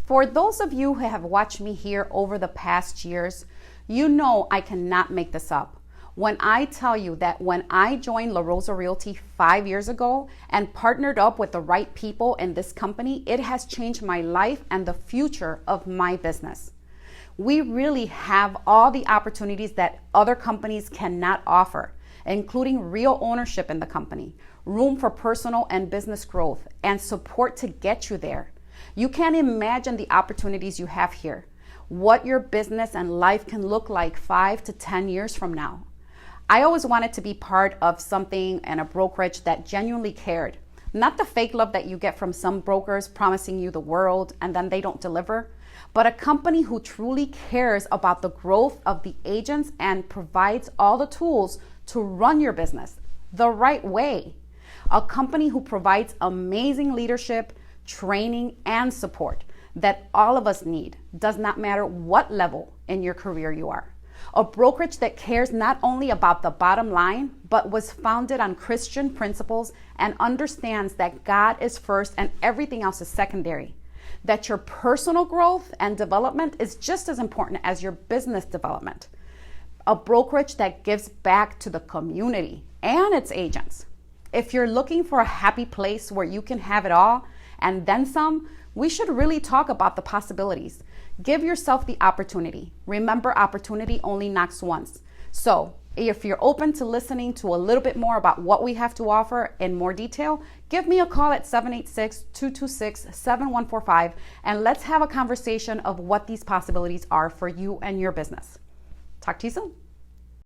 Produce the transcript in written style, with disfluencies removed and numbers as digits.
For those of you who have watched me here over the past years, you know I cannot make this up when I tell you that when I joined La Rosa Realty 5 years ago and partnered up with the right people in this company, it has changed my life and the future of my business. We really have all the opportunities that other companies cannot offer, including real ownership in the company, room for personal and business growth, and support to get you there. You can't imagine the opportunities you have here, what your business and life can look like 5 to 10 years from now. I always wanted to be part of something and a brokerage that genuinely cared, not the fake love that you get from some brokers promising you the world and then they don't deliver, but a company who truly cares about the growth of the agents and provides all the tools to run your business the right way. A company who provides amazing leadership, training, and support that all of us need, does not matter what level in your career you are. A brokerage that cares not only about the bottom line, but was founded on Christian principles and understands that God is first and everything else is secondary. That your personal growth and development is just as important as your business development. A brokerage that gives back to the community and its agents. If you're looking for a happy place where you can have it all and then some, we should really talk about the possibilities. Give yourself the opportunity. Remember, opportunity only knocks once. So if you're open to listening to a little bit more about what we have to offer in more detail, give me a call at 786-226-7145 and let's have a conversation of what these possibilities are for you and your business. Talk to you soon.